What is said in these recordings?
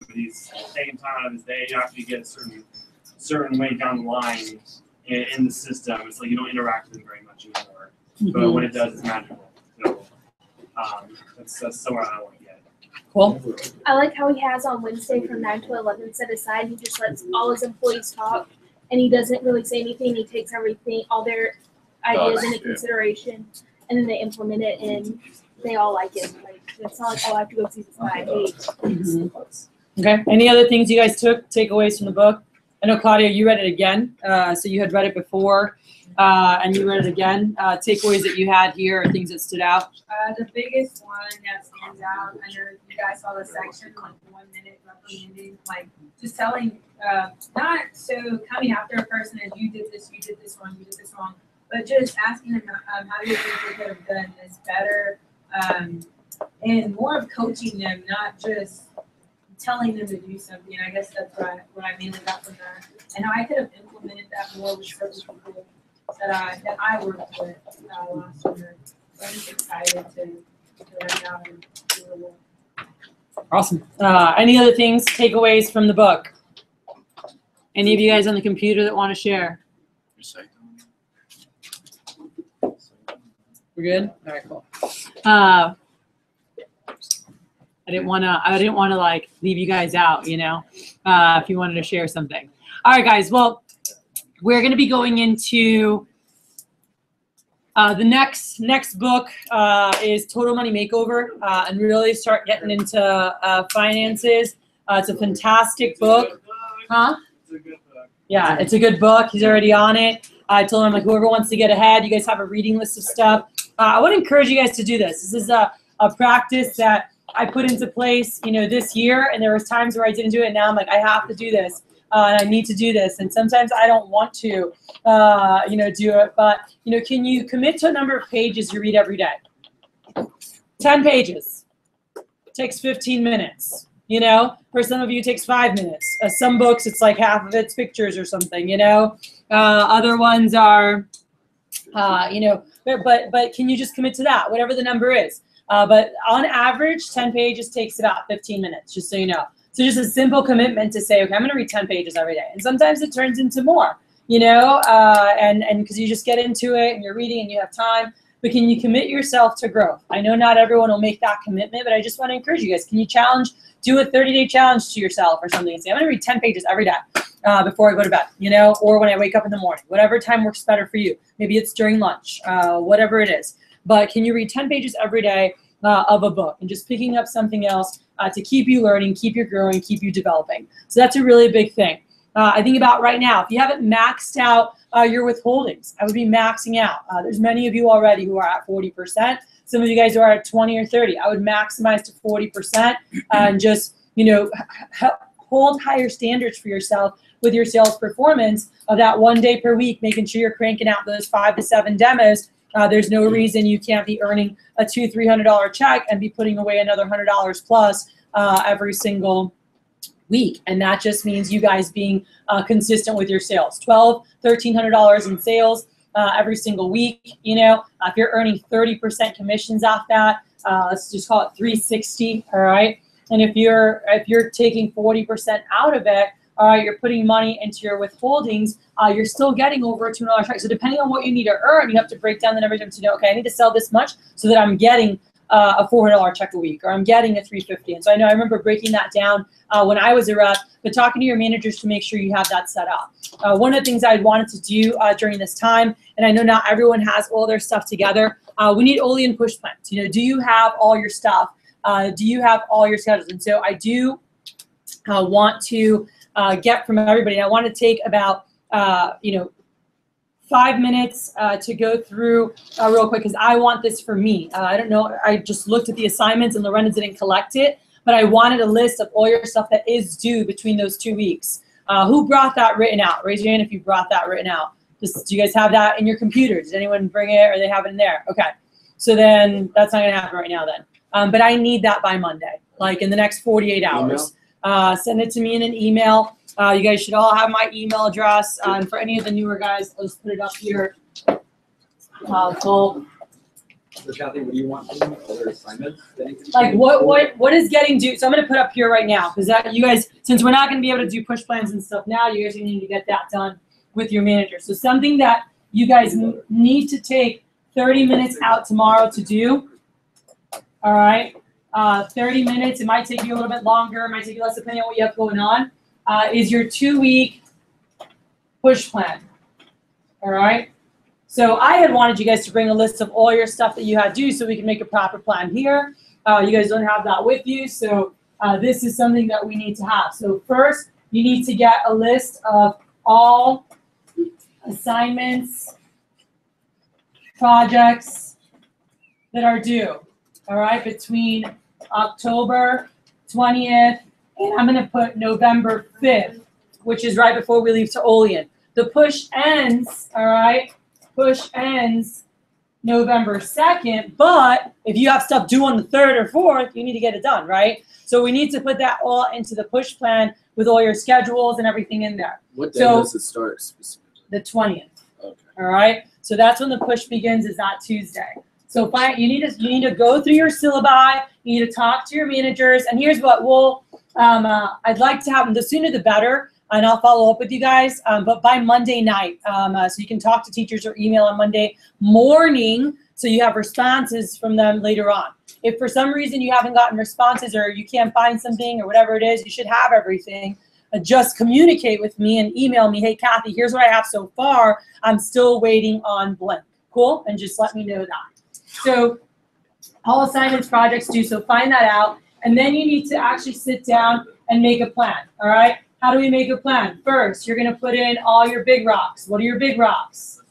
these same times they actually get certain way down the line in the system. It's like you don't interact with them very much anymore. But when it does, it's magical. So that's somewhere I want to get. Cool. I like how he has on Wednesday from 9 to 11 set aside. He just lets all his employees talk, and he doesn't really say anything. He takes everything, all their ideas into consideration, and then they implement it, and they all like it. Like, it's not like, oh, I have to go see this guy. Okay. Any other things you guys took takeaways from the book? I know, Claudia, you read it again. So you had read it before, and you read it again. Takeaways that you had here or things that stood out? The biggest one that stands out, I know you guys saw the section, like 1 minute reprimanding, like just telling, not so coming after a person as you did this wrong, but just asking them how do you think they could have done this better, and more of coaching them, not just telling them to do something. I guess that's what I mainly got from that, and how I could have implemented that more with certain people that I worked with last summer. So I'm just excited to learn out and do the work. Awesome. Any other things, takeaways from the book? Any of you guys on the computer that want to share? We're good? All right, cool. I didn't want to like leave you guys out, you know, if you wanted to share something. All right, guys. Well, we're going to be going into the next book is Total Money Makeover, and really start getting into finances. It's a fantastic book. Huh? It's a good book. Yeah, it's a good book. He's already on it. I told him, like, whoever wants to get ahead, you guys have a reading list of stuff. I would encourage you guys to do this. This is a practice that I put into place, you know, this year, and there was times where I didn't do it. Now I'm like, I have to do this, and I need to do this. And sometimes I don't want to, you know, do it. But, you know, can you commit to a number of pages you read every day? 10 pages. Takes 15 minutes. You know, for some of you, it takes 5 minutes. Some books, it's like half of it's pictures or something, you know. Other ones are, you know, but can you just commit to that, whatever the number is? But on average, 10 pages takes about 15 minutes, just so you know. So just a simple commitment to say, okay, I'm going to read 10 pages every day. And sometimes it turns into more, you know, and because you just get into it and you're reading and you have time. But can you commit yourself to growth? I know not everyone will make that commitment, but I just want to encourage you guys. Can you do a 30-day challenge to yourself or something and say, I'm going to read 10 pages every day before I go to bed, you know, or when I wake up in the morning, whatever time works better for you. Maybe it's during lunch, whatever it is. But can you read 10 pages every day of a book and just picking up something else to keep you learning, keep you growing, keep you developing? So that's a really big thing. I think about right now, if you haven't maxed out your withholdings, I would be maxing out. There's many of you already who are at 40%. Some of you guys are at 20 or 30. I would maximize to 40% and just, you know, hold higher standards for yourself with your sales performance of that 1 day per week, making sure you're cranking out those 5 to 7 demos. There's no reason you can't be earning a $200-300 check and be putting away another $100 plus every single week. And that just means you guys being consistent with your sales. $1,200-1,300 in sales every single week. You know, if you're earning 30% commissions off that, let's just call it 360. All right. And if you're taking 40% out of it, all right, you're putting money into your withholdings, you're still getting over a $200 check. So depending on what you need to earn, you have to break down the numbers to know, okay, I need to sell this much so that I'm getting a $400 check a week, or I'm getting a $350. And so I remember breaking that down when I was a rep, but talking to your managers to make sure you have that set up. One of the things I wanted to do during this time, and I know not everyone has all their stuff together, we need Oli and push plans. You know, do you have all your stuff? Do you have all your schedules? And so I do want to get from everybody. And I want to take about, you know, 5 minutes to go through real quick, because I want this for me. I don't know, I just looked at the assignments and Lorena didn't collect it, but I wanted a list of all your stuff that is due between those 2 weeks. Who brought that written out? Raise your hand if you brought that written out. Do you guys have that in your computers? Did anyone bring it, or they have it in there? Okay, so then that's not gonna happen right now then. But I need that by Monday, like in the next 48 hours. Send it to me in an email. You guys should all have my email address. And for any of the newer guys, I'll just put it up here. Cool. So Kathy, what do you want from them? Other assignments? Like what is getting due? So I'm gonna put up here right now because that you guys, since we're not gonna be able to do push plans and stuff now, you guys need to get that done with your manager. So something that you guys need to take 30 minutes out tomorrow to do. All right, 30 minutes. It might take you a little bit longer. It might take you less depending on what you have going on. Is your 2-week push plan. All right. So I had wanted you guys to bring a list of all your stuff that you had due so we can make a proper plan here. You guys don't have that with you, so this is something that we need to have. So first, you need to get a list of all assignments, projects that are due, all right, between October 20th and I'm going to put November 5th, which is right before we leave to Olean. The push ends, all right, push ends November 2nd, but if you have stuff due on the 3rd or 4th, you need to get it done, right? So we need to put that all into the push plan with all your schedules and everything in there. What day does it start specifically? The 20th. Okay. All right. So that's when the push begins, is that Tuesday. So you need to go through your syllabi. You need to talk to your managers. And here's what we'll I'd like to have them. The sooner the better. And I'll follow up with you guys, but by Monday night. So you can talk to teachers or email on Monday morning so you have responses from them later on. If for some reason you haven't gotten responses or you can't find something or whatever it is, you should have everything. Just communicate with me and email me, hey, Kathy, here's what I have so far. I'm still waiting on blank. Cool? And just let me know that. So all assignments, projects due, so find that out. And then you need to actually sit down and make a plan, all right? How do we make a plan? First, you're going to put in all your big rocks. What are your big rocks?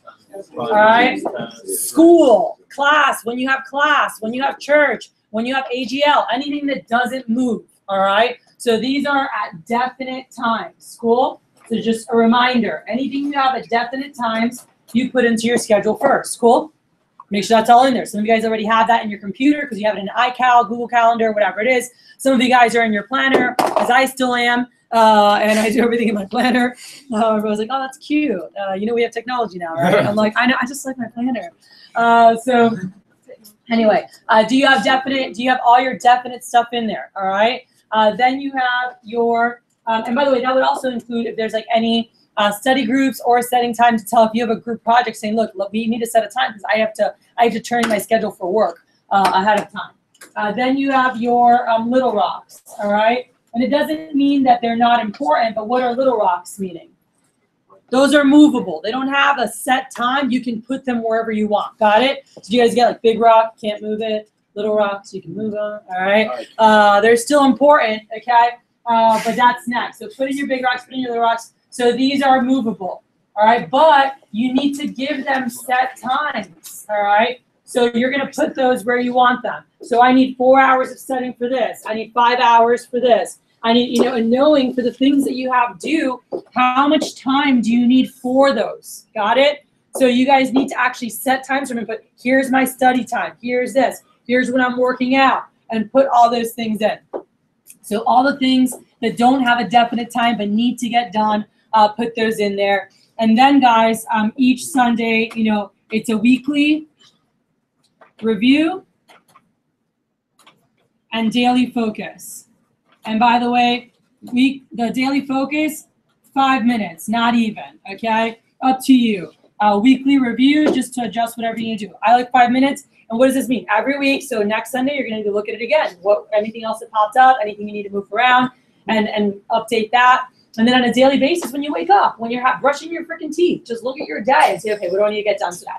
All right? School, class, when you have class, when you have church, when you have AGL, anything that doesn't move, all right? So these are at definite times. School, so just a reminder, anything you have at definite times, you put into your schedule first. Cool? Make sure that's all in there. Some of you guys already have that in your computer because you have it in iCal, Google Calendar, whatever it is. Some of you guys are in your planner, as I still am. And I do everything in my planner. Everyone's like, oh, that's cute. We have technology now, right? I'm like, I know, I just like my planner. So anyway, do you have all your definite stuff in there? All right. Then you have your, and by the way, that would also include if there's like any study groups or setting time to tell if you have a group project saying, look, we need to set a time because I have to turn my schedule for work ahead of time. Then you have your little rocks. All right. And it doesn't mean that they're not important, but what are little rocks meaning? Those are movable. They don't have a set time. You can put them wherever you want. Got it? So you guys get like big rock, can't move it. Little rocks, you can move them. All right? They're still important, okay? But that's next. So put in your big rocks, put in your little rocks. So these are movable, all right? But you need to give them set times, all right? So you're going to put those where you want them. So I need 4 hours of studying for this. I need 5 hours for this. I need, and knowing for the things that you have due, how much time do you need for those? Got it? So you guys need to actually set times for me. But here's my study time. Here's this. Here's when I'm working out. And put all those things in. So all the things that don't have a definite time but need to get done, put those in there. And then, guys, each Sunday, it's a weekly review and daily focus. And by the way, the daily focus, 5 minutes, not even, okay? Up to you. Weekly review, just to adjust whatever you need to do. I like 5 minutes. And what does this mean? Every week, so next Sunday, you're going to look at it again. Anything else that popped up, anything you need to move around, and update that. And then on a daily basis, when you wake up, when you're brushing your freaking teeth, just look at your day and say, okay, what do I need to get done today?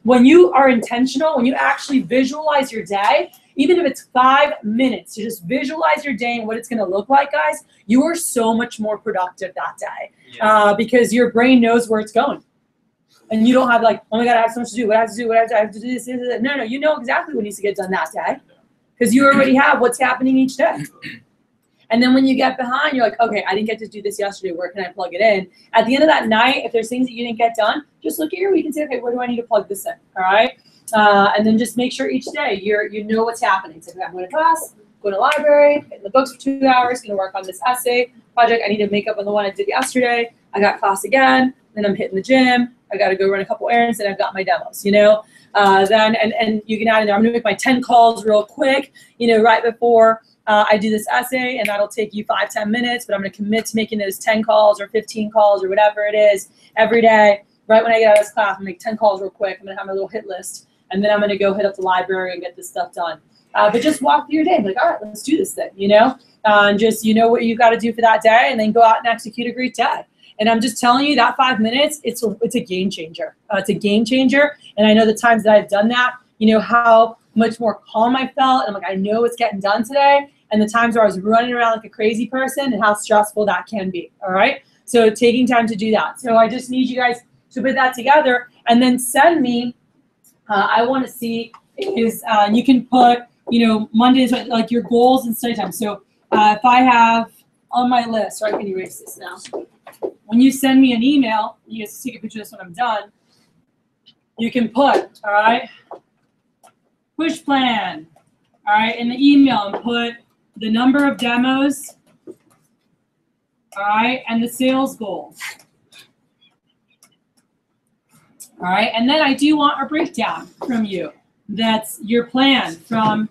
When you are intentional, when you actually visualize your day, even if it's 5 minutes, to just visualize your day and what it's going to look like, guys, you are so much more productive that day because your brain knows where it's going. And you don't have like, oh my God, I have so much to do. What I have to do? I have to do this. No, you know exactly what needs to get done that day because you already have what's happening each day. And then when you get behind, you're like, okay, I didn't get to do this yesterday. Where can I plug it in? At the end of that night, if there's things that you didn't get done, just look at your week and say, okay, where do I need to plug this in? All right. And then just make sure each day you know what's happening. So I'm going to class, going to library, getting the books for 2 hours, going to work on this essay project. I need to make up on the one I did yesterday. I got class again. Then I'm hitting the gym. I got to go run a couple errands, and I've got my demos. Then and you can add in there. I'm gonna make my 10 calls real quick, right before I do this essay, and that'll take you 5-10 minutes, but I'm gonna commit to making those 10 calls or 15 calls or whatever it is every day. Right when I get out of this class, I'm gonna make 10 calls real quick. I'm gonna have my little hit list, and then I'm gonna go hit up the library and get this stuff done. But just walk through your day, like, all right, let's do this thing, and just what you got to do for that day, and then go out and execute a great day. And I'm just telling you that 5 minutes, it's a game changer. It's a game changer, and I know the times that I've done that, how much more calm I felt, and I'm like, I know it's getting done today, and the times where I was running around like a crazy person and how stressful that can be, all right? So taking time to do that. So I just need you guys to put that together and then send me, I want to see is you can put, Mondays, like your goals and study time. So if I have on my list, or I can erase this now. When you send me an email, you guys take a picture of this when I'm done, you can put, all right, push plan, all right, in the email, and put the number of demos, all right, and the sales goals. All right, and then I do want a breakdown from you. That's your plan from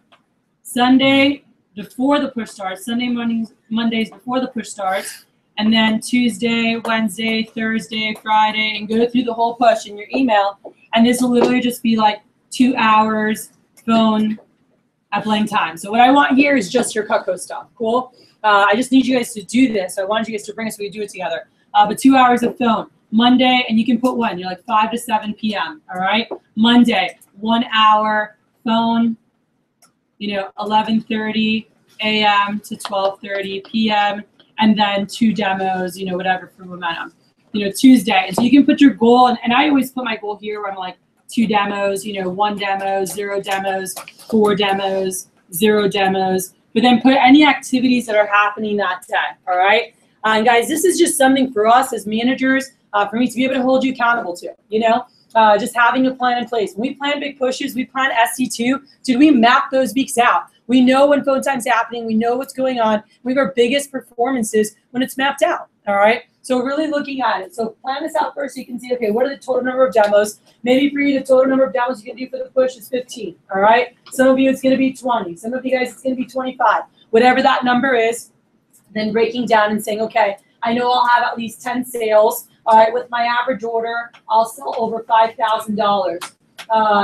Sunday before the push starts, Sunday mornings, Mondays before the push starts, and then Tuesday, Wednesday, Thursday, Friday, and go through the whole push in your email. And this will literally just be like 2 hours phone at blank time. So what I want here is just your Cutco stuff. Cool? I just need you guys to do this. I wanted you guys to bring us so we do it together. But 2 hours of phone. Monday, and you can put when, like 5 to 7 p.m., all right? Monday, 1 hour phone, 11:30 a.m. to 12:30 p.m., and then 2 demos, whatever for momentum. Tuesday, and so you can put your goal, and I always put my goal here where I'm like 2 demos, 1 demo, 0 demos, 4 demos, 0 demos, but then put any activities that are happening that day, all right? And guys, this is just something for us as managers, for me to be able to hold you accountable to, just having a plan in place. When we plan big pushes, we plan SC2, dude, we map those weeks out. We know when phone time's happening. We know what's going on. We have our biggest performances when it's mapped out, all right? So really looking at it. So plan this out first so you can see, okay, what are the total number of demos? Maybe for you, the total number of demos you can do for the push is 15, all right? Some of you, it's going to be 20. Some of you guys, it's going to be 25. Whatever that number is, then breaking down and saying, okay, I know I'll have at least 10 sales. All right, with my average order, I'll sell over $5,000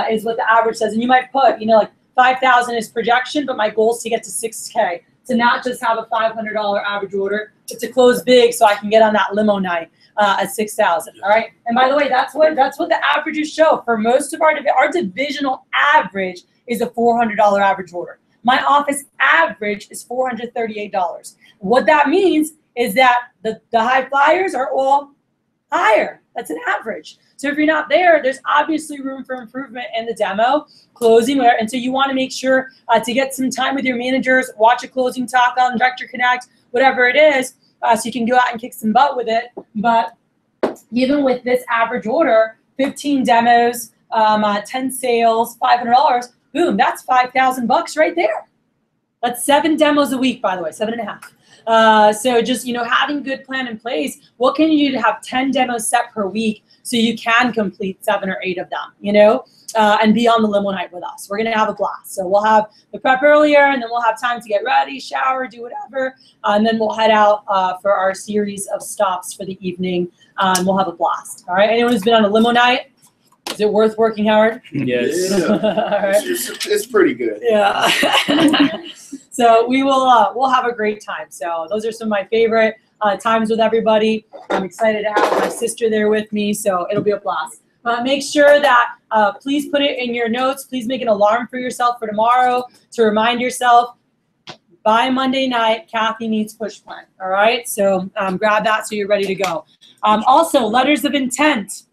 is what the average says. And you might put, like 5,000 is projection, but my goal is to get to 6K. To not just have a $500 average order, but to close big so I can get on that limo night at 6,000. All right. And by the way, that's what the averages show for most of our divisional average is a $400 average order. My office average is $438. What that means is that the high flyers are all higher. That's an average. So if you're not there, there's obviously room for improvement in the demo, closing, and so you want to make sure to get some time with your managers, watch a closing talk on Vector Connect, whatever it is, so you can go out and kick some butt with it. But even with this average order, 15 demos, 10 sales, $500, boom, that's $5,000 right there. That's 7 demos a week, by the way, 7.5. So just, having good plan in place, what can you do to have 10 demos set per week so you can complete 7 or 8 of them, and be on the limo night with us. We're going to have a blast. So we'll have the prep earlier, and then we'll have time to get ready, shower, do whatever, and then we'll head out for our series of stops for the evening, and we'll have a blast. All right? Anyone who's been on a limo night, is it worth working hard? Yes. All right. It's pretty good. Yeah. So we will we'll have a great time. So those are some of my favorite times with everybody. I'm excited to have my sister there with me, so it'll be a blast. Make sure that please put it in your notes. Please make an alarm for yourself for tomorrow to remind yourself by Monday night, Kathy needs push plan. All right, so grab that so you're ready to go. Also, letters of intent.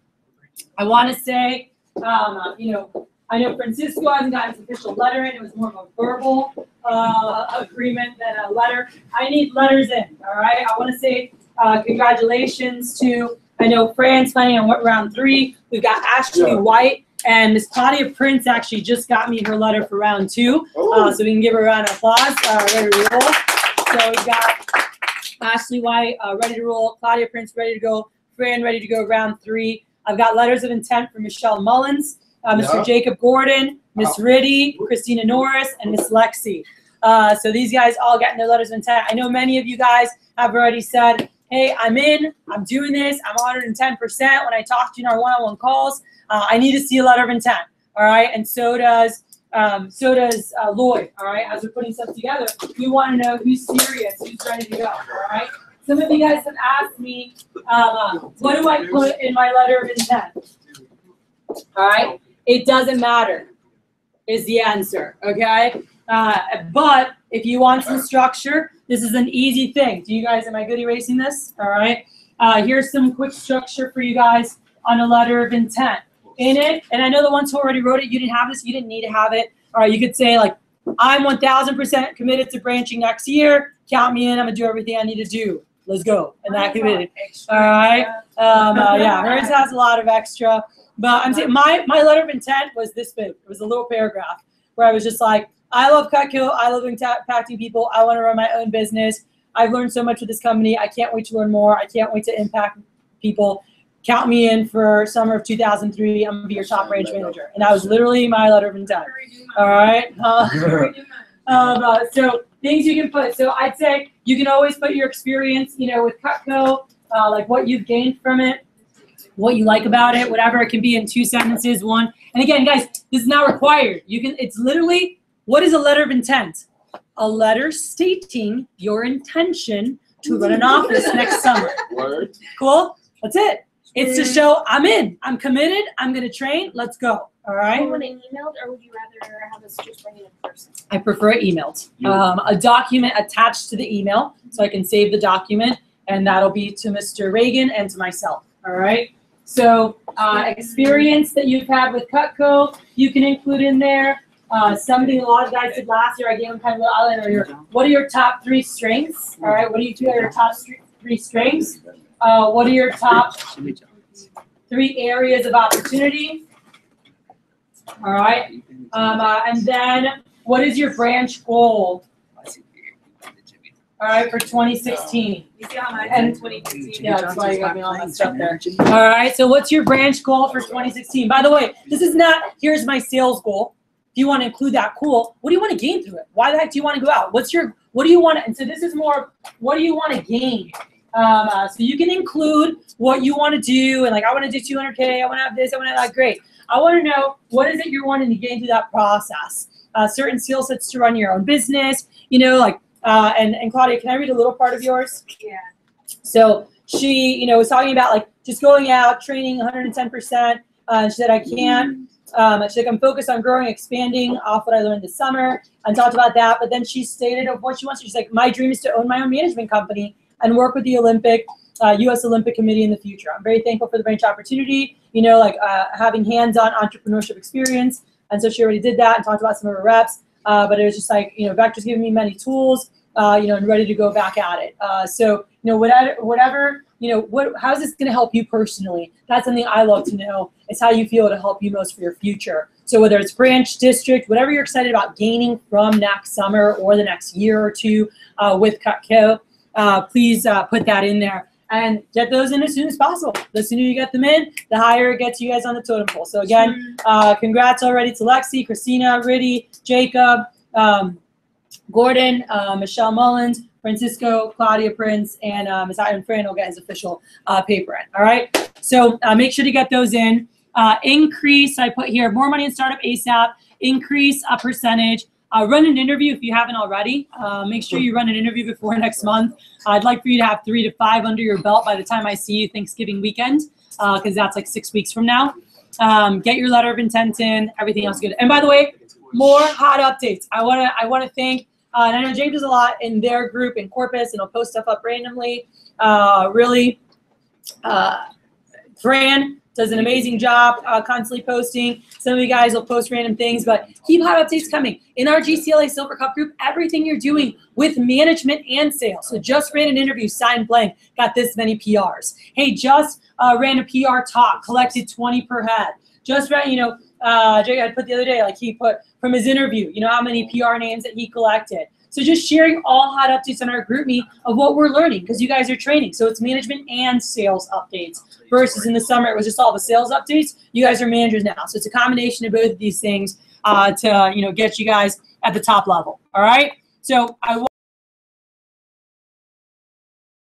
I want to say, I know Francisco hasn't gotten his official letter in. It was more of a verbal agreement than a letter. I need letters in, all right? I want to say congratulations to, I know Fran's planning on round 3. We've got Ashley White, and Miss Claudia Prince actually just got me her letter for round 2. So we can give her a round of applause. Ready to roll. So we've got Ashley White ready to roll, Claudia Prince ready to go, Fran ready to go round 3. I've got letters of intent from Michelle Mullins. Mr. Jacob Gordon, Miss Riddy, Christina Norris, and Miss Lexi. So these guys all getting their letters of intent. I know many of you guys have already said, hey, I'm in, I'm doing this, I'm 110%. When I talk to you in our one-on-one calls, I need to see a letter of intent, all right? And so does Lloyd, all right? As we're putting stuff together, we want to know who's serious, who's ready to go, all right? Some of you guys have asked me, what do I put in my letter of intent? All right? It doesn't matter is the answer, okay? But if you want some structure, this is an easy thing. Do you guys, am I good erasing this? All right. Here's some quick structure for you guys on a letter of intent. In it, and I know the ones who already wrote it, you didn't have this, you didn't need to have it. All right, you could say like, I'm 1000% committed to branching next year. Count me in, I'm gonna do everything I need to do. Let's go. And that committed. All right. Yeah, hers has a lot of extra. But I'm saying my letter of intent was this big. It was a little paragraph where I was just like, I love Cutco. I love impacting people. I want to run my own business. I've learned so much with this company. I can't wait to learn more. I can't wait to impact people. Count me in for summer of 2003. I'm going to be your top branch manager. And that was literally my letter of intent. All right. So things you can put. So I'd say you can always put your experience, you know, with Cutco, like what you've gained from it, what you like about it, whatever. It can be in 2 sentences, 1. And again, guys, this is not required. You can. It's literally, what is a letter of intent? A letter stating your intention to run an office next summer. Word. Cool? That's it. It's to show I'm in. I'm committed. I'm going to train. Let's go. All Do right? you want it emailed, or would you rather have us just bring it in person? I prefer it emailed. A document attached to the email, so I can save the document, and that'll be to Mr. Reagan and to myself. All right? So experience that you've had with Cutco, you can include in there. Something a lot of guys did last year, I gave them kind of an outline here. What are your top 3 strengths? All right, what do you do? Your top 3 strengths? What are your top 3 areas of opportunity? All right, and then what is your branch goal? All right, for 2016. You see how mine And- is 2015? Yeah, that's why you got me all messed up there. All right, so what's your branch goal for 2016? By the way, this is not, here's my sales goal. If you want to include that, cool. What do you want to gain through it? Why the heck do you want to go out? What do you want to, and so this is more, what do you want to gain? So you can include what you want to do, and like, I want to do 200K, I want to have this, I want to have that, great. I want to know, what is it you're wanting to gain through that process? Certain skill sets to run your own business, you know, like, and Claudia, can I read a little part of yours? Yeah. So she, you know, was talking about like just going out, training 110%. She said, I can't. She's like, I'm focused on growing, expanding off what I learned this summer, and talked about that. But then she stated of what she wants. She's like, my dream is to own my own management company and work with the U.S. Olympic Committee in the future. I'm very thankful for the branch opportunity, you know, like having hands-on entrepreneurship experience. And so she already did that and talked about some of her reps. But it was just like, you know, Vector's giving me many tools, you know, and ready to go back at it. So, you know, whatever, you know, how is this going to help you personally? That's something I love to know. It's how you feel to help you most for your future. So whether it's branch, district, whatever you're excited about gaining from next summer or the next year or 2 with Cutco, please put that in there and get those in as soon as possible. The sooner you get them in, the higher it gets you guys on the totem pole. So again, congrats already to Lexi, Christina, Riddy, Jacob, Gordon, Michelle Mullins, Francisco, Claudia Prince, and Ms. Iron Fran will get his official paper in. All right. So make sure to get those in. Increase, I put here, more money in startup ASAP. Increase a percentage. Run an interview if you haven't already. Make sure you run an interview before next month. I'd like for you to have 3 to 5 under your belt by the time I see you Thanksgiving weekend, because that's like 6 weeks from now. Get your letter of intent in. Everything else good. And by the way, more hot updates. I want to thank. And I know James does a lot in their group in Corpus, and he'll post stuff up randomly. Fran does an amazing job constantly posting. Some of you guys will post random things, but keep hot updates coming. In our GCLA Silver Cup group, everything you're doing with management and sales. So just ran an interview, signed blank, got this many PRs. Hey, just ran a PR talk, collected 20 per head. Just ran, you know, Jay had put the other day, like he put from his interview, you know, how many PR names that he collected. So just sharing all hot updates on our group meet of what we're learning, because you guys are training. So it's management and sales updates versus in the summer it was just all the sales updates. You guys are managers now. So it's a combination of both of these things to get you guys at the top level. All right. So I